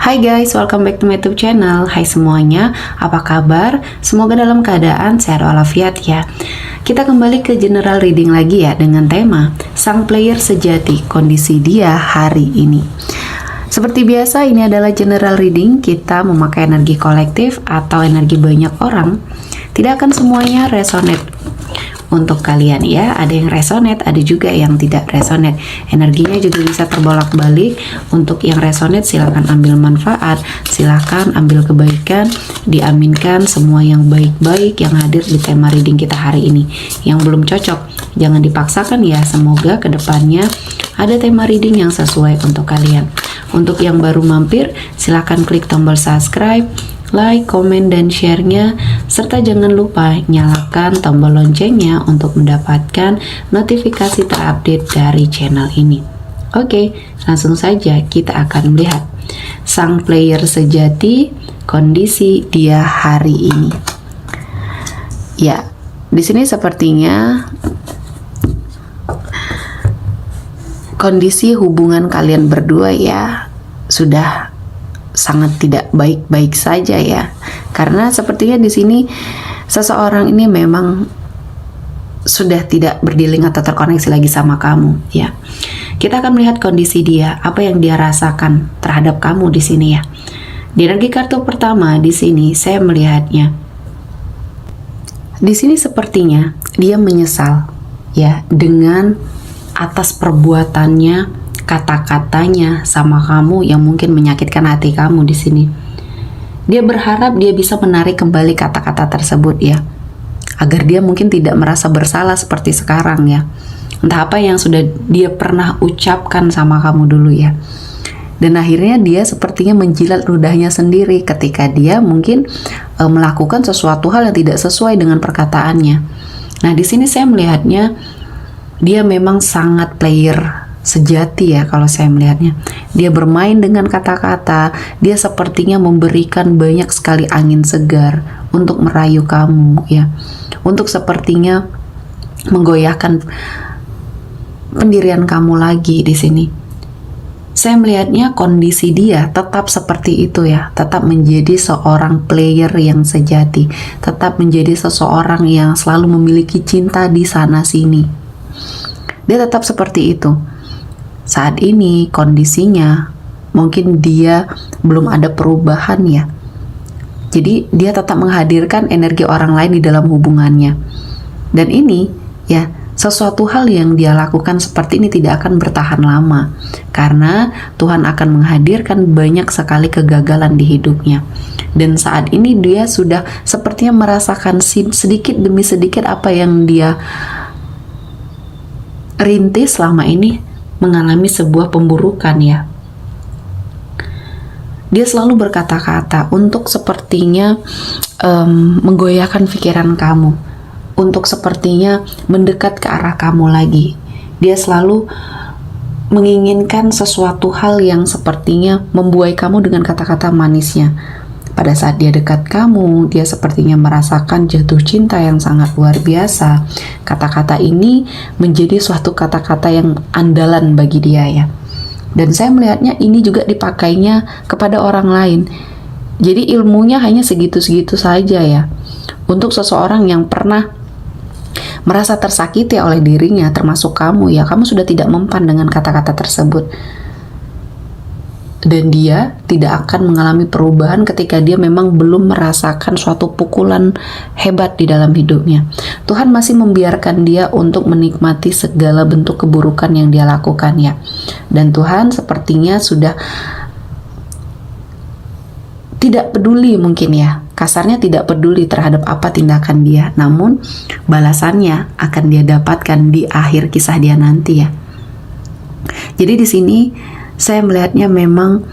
Hai guys, welcome back to my YouTube channel. Hai semuanya, apa kabar? Semoga dalam keadaan sehat walafiat ya. Kita kembali ke general reading lagi ya dengan tema Sang Player Sejati, kondisi dia hari ini. Seperti biasa, ini adalah general reading. Kita memakai energi kolektif atau energi banyak orang. Tidak akan semuanya resonate untuk kalian ya, ada yang resonate, ada juga yang tidak resonate. Energinya juga bisa terbolak-balik. Untuk yang resonate silahkan ambil manfaat, silahkan ambil kebaikan, diaminkan semua yang baik-baik yang hadir di tema reading kita hari ini. Yang belum cocok jangan dipaksakan ya, semoga kedepannya ada tema reading yang sesuai untuk kalian. Untuk yang baru mampir silahkan klik tombol subscribe, like, komen, dan share-nya, serta jangan lupa nyalakan tombol loncengnya untuk mendapatkan notifikasi terupdate dari channel ini. Oke, langsung saja kita akan melihat sang player sejati, kondisi dia hari ini. Ya, di sini sepertinya kondisi hubungan kalian berdua ya sudah sangat tidak baik-baik saja ya, karena sepertinya di sini seseorang ini memang sudah tidak berdealing atau terkoneksi lagi sama kamu ya. Kita akan melihat kondisi dia, apa yang dia rasakan terhadap kamu di sini ya. Di energi kartu pertama di sini saya melihatnya, di sini sepertinya dia menyesal ya dengan atas perbuatannya, kata-katanya sama kamu yang mungkin menyakitkan hati kamu di sini. Dia berharap dia bisa menarik kembali kata-kata tersebut ya, agar dia mungkin tidak merasa bersalah seperti sekarang ya. Entah apa yang sudah dia pernah ucapkan sama kamu dulu ya. Dan akhirnya dia sepertinya menjilat ludahnya sendiri ketika dia mungkin melakukan sesuatu hal yang tidak sesuai dengan perkataannya. Nah, di sini saya melihatnya dia memang sangat player sejati ya kalau saya melihatnya. Dia bermain dengan kata-kata, dia sepertinya memberikan banyak sekali angin segar untuk merayu kamu ya, untuk sepertinya menggoyahkan pendirian kamu lagi di sini. Saya melihatnya kondisi dia tetap seperti itu ya, tetap menjadi seorang player yang sejati, tetap menjadi seseorang yang selalu memiliki cinta di sana sini. Dia tetap seperti itu. Saat ini kondisinya mungkin dia belum ada perubahan ya. Jadi dia tetap menghadirkan energi orang lain di dalam hubungannya. Dan ini ya, sesuatu hal yang dia lakukan seperti ini tidak akan bertahan lama, karena Tuhan akan menghadirkan banyak sekali kegagalan di hidupnya. Dan saat ini dia sudah sepertinya merasakan sedikit demi sedikit apa yang dia rintis selama ini mengalami sebuah pemburukan ya. Dia selalu berkata-kata untuk sepertinya menggoyahkan pikiran kamu, untuk sepertinya mendekat ke arah kamu lagi. Dia selalu menginginkan sesuatu hal yang sepertinya membuai kamu dengan kata-kata manisnya. Pada saat dia dekat kamu, dia sepertinya merasakan jatuh cinta yang sangat luar biasa. Kata-kata ini menjadi suatu kata-kata yang andalan bagi dia ya. Dan saya melihatnya ini juga dipakainya kepada orang lain. Jadi ilmunya hanya segitu-segitu saja ya. Untuk seseorang yang pernah merasa tersakiti oleh dirinya, termasuk kamu ya, kamu sudah tidak mempan dengan kata-kata tersebut. Dan dia tidak akan mengalami perubahan ketika dia memang belum merasakan suatu pukulan hebat di dalam hidupnya. Tuhan masih membiarkan dia untuk menikmati segala bentuk keburukan yang dia lakukan ya. Dan Tuhan sepertinya sudah tidak peduli mungkin ya, kasarnya tidak peduli terhadap apa tindakan dia, namun balasannya akan dia dapatkan di akhir kisah dia nanti ya. Jadi di sini saya melihatnya memang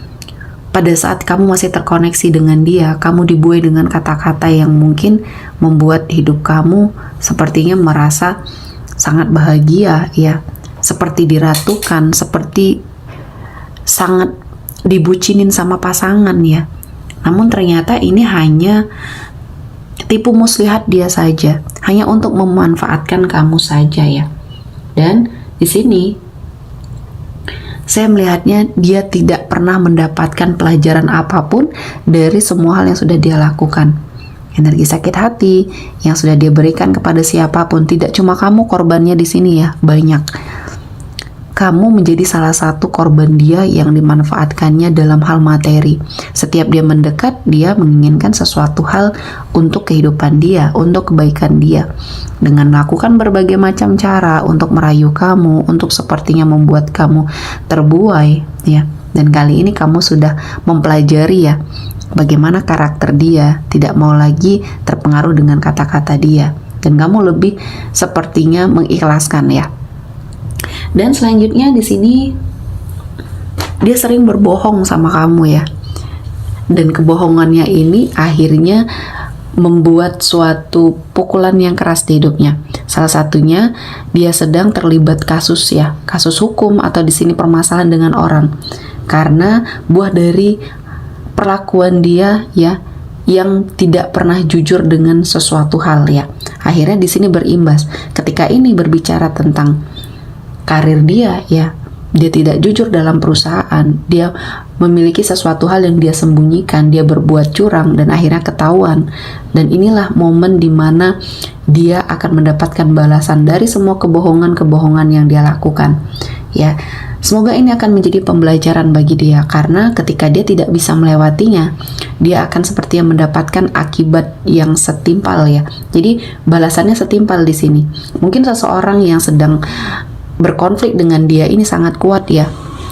pada saat kamu masih terkoneksi dengan dia, kamu dibuai dengan kata-kata yang mungkin membuat hidup kamu sepertinya merasa sangat bahagia ya, seperti diratukan, seperti sangat dibucinin sama pasangan ya. Namun ternyata ini hanya tipu muslihat dia saja, hanya untuk memanfaatkan kamu saja ya. Dan di sini Saya melihatnya dia tidak pernah mendapatkan pelajaran apapun dari semua hal yang sudah dia lakukan. Energi sakit hati yang sudah dia berikan kepada siapapun, tidak cuma kamu korbannya di sini ya, banyak. Kamu menjadi salah satu korban dia yang dimanfaatkannya dalam hal materi. Setiap dia mendekat, dia menginginkan sesuatu hal untuk kehidupan dia, untuk kebaikan dia. Dengan melakukan berbagai macam cara untuk merayu kamu, untuk sepertinya membuat kamu terbuai, ya. Dan kali ini kamu sudah mempelajari ya, bagaimana karakter dia, tidak mau lagi terpengaruh dengan kata-kata dia. Dan kamu lebih sepertinya mengikhlaskan ya. Dan selanjutnya di sini dia sering berbohong sama kamu ya. Dan kebohongannya ini akhirnya membuat suatu pukulan yang keras di hidupnya. Salah satunya dia sedang terlibat kasus ya, kasus hukum atau di sini permasalahan dengan orang. Karena buah dari perlakuan dia ya yang tidak pernah jujur dengan sesuatu hal ya. Akhirnya di sini berimbas. Ketika ini berbicara tentang karir dia ya, dia tidak jujur dalam perusahaan, dia memiliki sesuatu hal yang dia sembunyikan, dia berbuat curang dan akhirnya ketahuan. Dan inilah momen dimana dia akan mendapatkan balasan dari semua kebohongan-kebohongan yang dia lakukan ya. Semoga ini akan menjadi pembelajaran bagi dia, karena ketika dia tidak bisa melewatinya, dia akan sepertinya mendapatkan akibat yang setimpal ya. Jadi balasannya setimpal di sini. Mungkin seseorang yang sedang berkonflik dengan dia ini sangat kuat ya.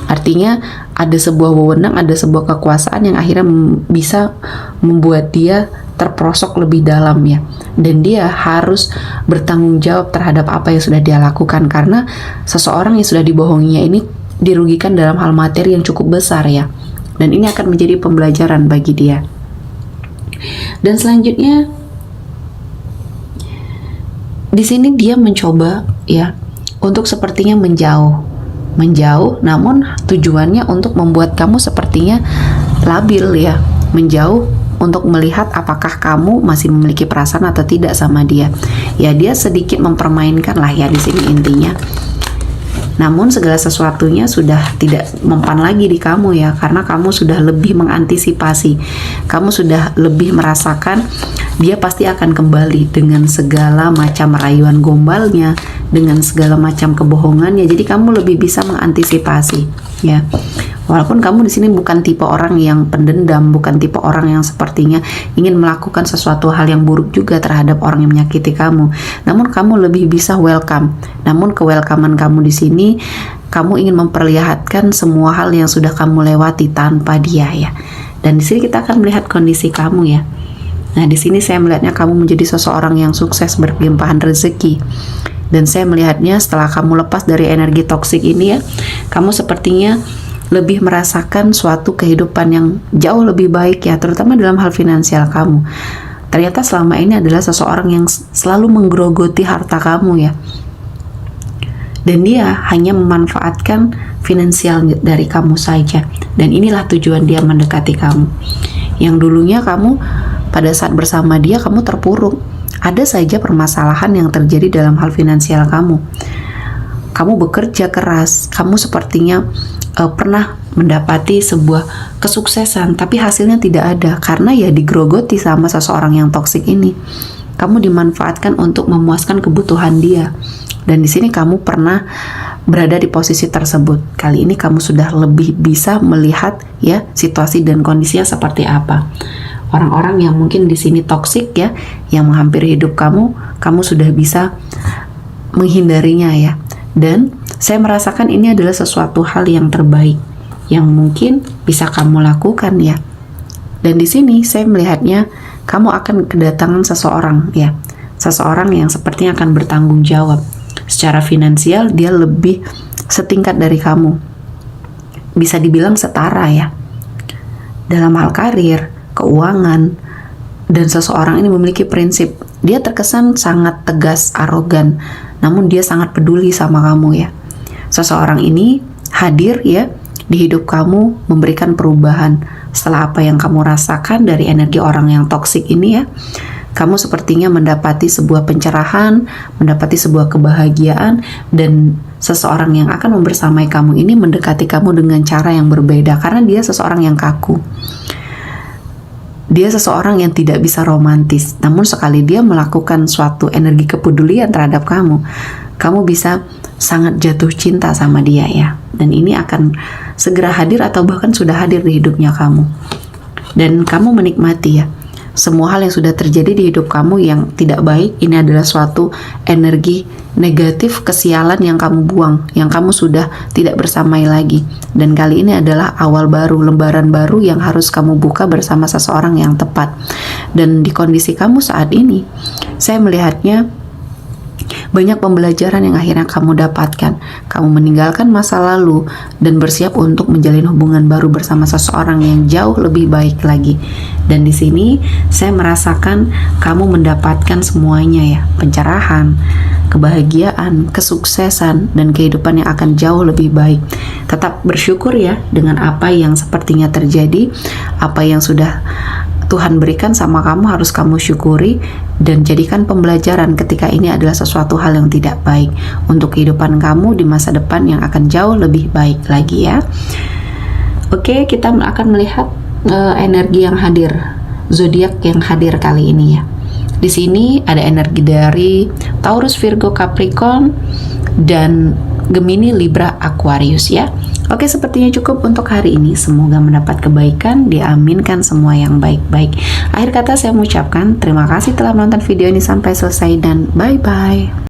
Artinya ada sebuah wewenang, ada sebuah kekuasaan yang akhirnya bisa membuat dia terperosok lebih dalam ya. Dan dia harus bertanggung jawab terhadap apa yang sudah dia lakukan, karena seseorang yang sudah dibohonginya ini dirugikan dalam hal materi yang cukup besar ya. Dan ini akan menjadi pembelajaran bagi dia. Dan selanjutnya di sini dia mencoba ya untuk sepertinya menjauh, namun tujuannya untuk membuat kamu sepertinya labil ya, menjauh untuk melihat apakah kamu masih memiliki perasaan atau tidak sama dia. Ya, dia sedikit mempermainkan lah ya di sini intinya. Namun segala sesuatunya sudah tidak mempan lagi di kamu ya, karena kamu sudah lebih mengantisipasi, kamu sudah lebih merasakan dia pasti akan kembali dengan segala macam rayuan gombalnya, dengan segala macam kebohongannya. Jadi kamu lebih bisa mengantisipasi ya. Walaupun kamu di sini bukan tipe orang yang pendendam, bukan tipe orang yang sepertinya ingin melakukan sesuatu hal yang buruk juga terhadap orang yang menyakiti kamu, namun kamu lebih bisa welcome. Namun kewelcomean kamu di sini, kamu ingin memperlihatkan semua hal yang sudah kamu lewati tanpa dia ya. Dan di sini kita akan melihat kondisi kamu ya. Nah, di sini saya melihatnya kamu menjadi seseorang yang sukses, berlimpahan rezeki. Dan saya melihatnya setelah kamu lepas dari energi toksik ini ya, kamu sepertinya lebih merasakan suatu kehidupan yang jauh lebih baik ya, terutama dalam hal finansial kamu. Ternyata selama ini adalah seseorang yang selalu menggerogoti harta kamu ya. Dan dia hanya memanfaatkan finansial dari kamu saja. Dan inilah tujuan dia mendekati kamu. Yang dulunya kamu pada saat bersama dia kamu terpuruk. Ada saja permasalahan yang terjadi dalam hal finansial kamu. Kamu bekerja keras, kamu sepertinya pernah mendapati sebuah kesuksesan, tapi hasilnya tidak ada karena ya digerogoti sama seseorang yang toksik ini. Kamu dimanfaatkan untuk memuaskan kebutuhan dia. Dan di sini kamu pernah berada di posisi tersebut. Kali ini kamu sudah lebih bisa melihat ya situasi dan kondisinya seperti apa. Orang-orang yang mungkin di sini toksik ya, yang menghampiri hidup kamu, kamu sudah bisa menghindarinya ya. Dan saya merasakan ini adalah sesuatu hal yang terbaik yang mungkin bisa kamu lakukan ya. Dan di sini saya melihatnya kamu akan kedatangan seseorang ya. Seseorang yang sepertinya akan bertanggung jawab. Secara finansial dia lebih setingkat dari kamu. Bisa dibilang setara ya. Dalam hal karir, keuangan, dan seseorang ini memiliki prinsip. Dia terkesan sangat tegas, arogan, namun dia sangat peduli sama kamu ya. Seseorang ini hadir ya di hidup kamu, memberikan perubahan setelah apa yang kamu rasakan dari energi orang yang toksik ini ya. Kamu sepertinya mendapati sebuah pencerahan, mendapati sebuah kebahagiaan, dan seseorang yang akan membersamai kamu ini mendekati kamu dengan cara yang berbeda, karena dia seseorang yang kaku. Dia seseorang yang tidak bisa romantis, namun sekali dia melakukan suatu energi kepedulian terhadap kamu, kamu bisa sangat jatuh cinta sama dia ya. Dan ini akan segera hadir atau bahkan sudah hadir di hidupnya kamu. Dan kamu menikmati ya, semua hal yang sudah terjadi di hidup kamu yang tidak baik, ini adalah suatu energi negatif, kesialan yang kamu buang, yang kamu sudah tidak bersamai lagi. Dan kali ini adalah awal baru, lembaran baru yang harus kamu buka bersama seseorang yang tepat. Dan di kondisi kamu saat ini, saya melihatnya banyak pembelajaran yang akhirnya kamu dapatkan. Kamu meninggalkan masa lalu dan bersiap untuk menjalin hubungan baru bersama seseorang yang jauh lebih baik lagi. Dan di sini saya merasakan kamu mendapatkan semuanya ya, pencerahan, kebahagiaan, kesuksesan, dan kehidupan yang akan jauh lebih baik. Tetap bersyukur ya dengan apa yang sepertinya terjadi, apa yang sudah Tuhan berikan sama kamu harus kamu syukuri dan jadikan pembelajaran ketika ini adalah sesuatu hal yang tidak baik untuk kehidupan kamu di masa depan yang akan jauh lebih baik lagi ya. Oke, kita akan melihat energi yang hadir, zodiak yang hadir kali ini ya. Di sini ada energi dari Taurus, Virgo, Capricorn, dan Gemini, Libra, Aquarius ya. Oke, sepertinya cukup untuk hari ini. Semoga mendapat kebaikan, diaminkan semua yang baik-baik. Akhir kata saya mengucapkan terima kasih telah menonton video ini sampai selesai dan bye-bye.